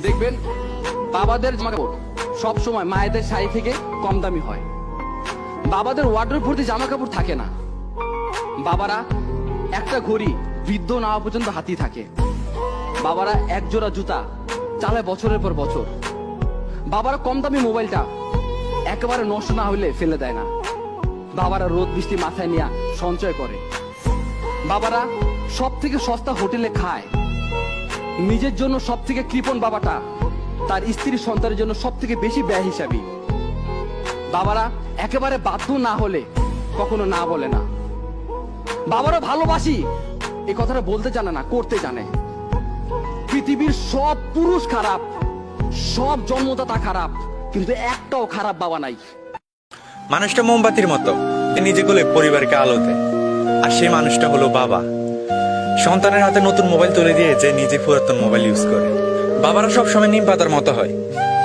দেখবেন বাবাদের জামাকাপড় সব সময় মায়েদের শাড়ি থেকে কম দামি হয়। বাবাদের ওয়ার্ডরোব ভর্তি জামা কাপড় থাকে না। বাবারা একটা ঘড়ি বৃদ্ধ না হওয়া পর্যন্ত হাতেই থাকে। বাবারা এক জোড়া জুতা চালায় বছরের পর বছর। বাবারা কম দামি মোবাইলটা একেবারে নষ্ট না হইলে ফেলে দেয় না। বাবারা রোদ বৃষ্টি মাথায় নিয়ে সঞ্চয় করে। বাবারা সব থেকে সস্তা হোটেলে খায়। নিজের জন্য সব থেকে কৃপণ বাবাটা তার স্ত্রী সন্তানের জন্য সব থেকে বেশি ব্যয় হিসাবী। বাবারা একেবারে বাধ্য না হলে কখনো না বলে না। বাবারা ভালোবাসি এই কথাটা বলতে জানে না, করতে জানে। পৃথিবীর সব পুরুষ খারাপ, সব জন্মদাতা খারাপ, কিন্তু একটাও খারাপ বাবা নাই। মানুষটা মোমবাতির মতো, নিজে গলে পরিবারকে আলো দেয়। আর সেই মানুষটা হলো বাবা। সন্তানের হাতে নতুন মোবাইল তুলে দিয়ে যে নিজে পুরাতন মোবাইল ইউজ করে। বাবারা সবসময় নিম পাতার মতো হয়,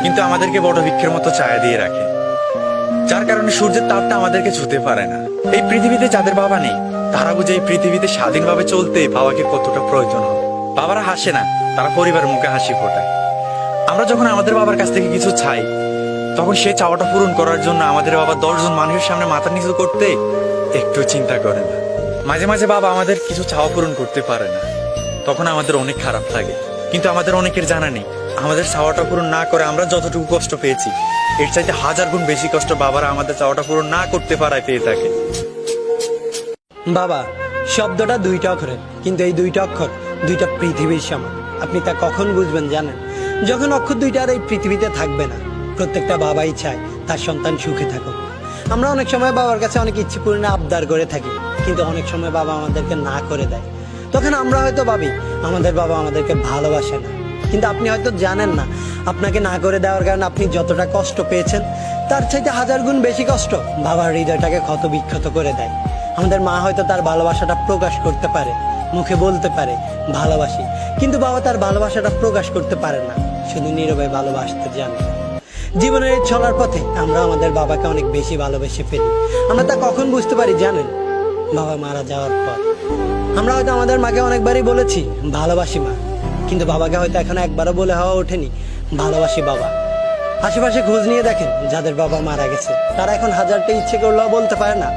কিন্তু আমাদেরকে বড় বৃক্ষের মতো ছায়া দিয়ে রাখে, যার কারণে সূর্যের তাপটা আমাদেরকে ছুঁতে পারে না। এই পৃথিবীতে যাদের বাবা নেই তারা বুঝে এই পৃথিবীতে স্বাধীনভাবে চলতে বাবাকে কতটা প্রয়োজন হয়। বাবারা হাসে না, তারা পরিবারের মুখে হাসি ফোটায়। আমরা যখন আমাদের বাবার কাছ থেকে কিছু চাই, তখন সে চাওয়াটা পূরণ করার জন্য আমাদের বাবা 10 জন মানুষের সামনে মাথা নিচু করতে একটু চিন্তা করে না। মাঝে মাঝে বাবা আমাদের কিছু চাওয়া পূরণ করতে পারে না, তখন আমাদের অনেক খারাপ লাগে। কিন্তু আমাদের অনেকের জানা নেই, আমাদের চাওয়াটা পূরণ না করে আমরা যতটুকু কষ্ট পেয়েছি এর চাইতে 1000 গুণ বেশি কষ্ট বাবারা আমাদের চাওয়াটা পূরণ না করতে পারায় পেয়ে থাকে। বাবা শব্দটা 2টা অক্ষরের, কিন্তু এই 2টা অক্ষর 2টা পৃথিবীর সমান। আপনি তা কখন বুঝবেন জানেন? যখন অক্ষর 2টা আর এই পৃথিবীতে থাকবে না। প্রত্যেকটা বাবাই চায় তার সন্তান সুখে থাকুক। আমরা অনেক সময় বাবার কাছে অনেক ইচ্ছে পূরণে আবদার করে থাকি, কিন্তু অনেক সময় বাবা আমাদেরকে না করে দেয়। তখন আমরা হয়তো ভাবি আমাদের বাবা আমাদেরকে ভালোবাসে না, কিন্তু আপনি হয়তো জানেন না আপনাকে না করে দেওয়ার কারণে আপনি যতটা কষ্ট পেয়েছেন তার চাইতে 1000 গুণ বেশি কষ্ট বাবার হৃদয়টাকে ক্ষত বিক্ষত করে দেয়। আমাদের মা হয়তো তার ভালোবাসাটা প্রকাশ করতে পারে, মুখে বলতে পারে ভালোবাসি, কিন্তু বাবা তার ভালোবাসাটা প্রকাশ করতে পারে না, শুধু নীরবে ভালোবাসতে জানে। জীবনের এই চলার পথে আমরা আমাদের বাবাকে অনেক বেশি ভালোবেসে ফেলি। আমরা তা কখন বুঝতে পারি জানেন? বাবা মারা যাওয়ার পর। আমরা হয়তো আমাদের মাকে অনেকবারই বলেছি ভালোবাসি মা, কিন্তু বাবাকে হয়তো এখনো একবারও বলে হওয়া ওঠেনি ভালোবাসি বাবা। আশেপাশে খোঁজ নিয়ে দেখেন যাদের বাবা মারা গেছে তারা এখন 1000টা ইচ্ছে করলেও বলতে পারে না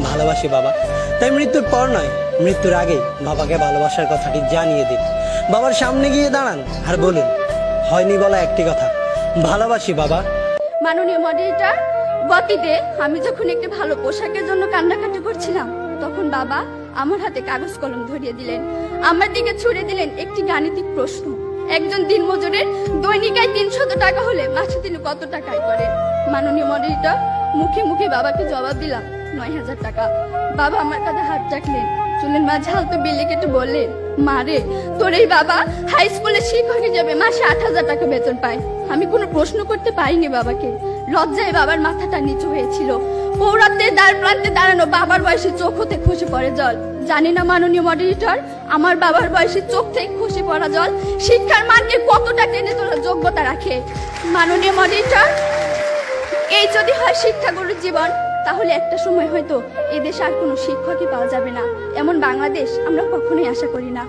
ভালোবাসি বাবা। তাই মৃত্যুর পর নয়, মৃত্যুর আগেই বাবাকে ভালোবাসার কথাটি জানিয়ে দিন। বাবার সামনে গিয়ে দাঁড়ান আর বলুন হয়নি বলা একটি কথা, ভালোবাসি বাবা। মাননীয় মডারেটর, গতিতে আমি যখন একটি ভালো পোশাকের জন্য কান্নাকাটি করছিলাম তখন বাবা আমার হাতে কাগজ কলম ধরিয়ে দিলেন, আমার দিকে ছুড়ে দিলেন একটি গাণিতিক প্রশ্ন। একজন দিনমজুরের দৈনিক আয় 300 টাকা হলে মাসে তিনি কত টাকা আয় করেন? মাননীয় মডারেটর, মুখে মুখে বাবাকে জবাব দিলাম 9000 টাকা। বাবা আমার কাঁধে হাত রাখলেন, চুলের মাঝে হালতো বিলি কেটে বললেন, মারে তোর এই বাবা হাই স্কুলে শিক্ষক হিসেবে মাসে 8000 টাকা বেতন পায়। আমি কোনো প্রশ্ন করতে পারিনি বাবাকে, লজ্জায় বাবার মাথাটা নিচু হয়েছিল। পৌরাত্বের দ্বার প্রান্তে দাঁড়ানো বাবার বয়সে চোখ হতে খসে পড়ে জল। জানি না মাননীয় মডারেটর, আমার বাবার বয়সে চোখ থেকে খসে পড়া জল শিক্ষার মানকে কতটা টেনে তোলার যোগ্যতা রাখে। মাননীয় মডারেটর, এই যদি হয় শিক্ষাগুরুর জীবন, তাহলে একটা সময় হয়তো এদেশে আর কোনো শিক্ষকই পাওয়া যাবে না। এমন বাংলাদেশ আমরা কখনোই আশা করি না।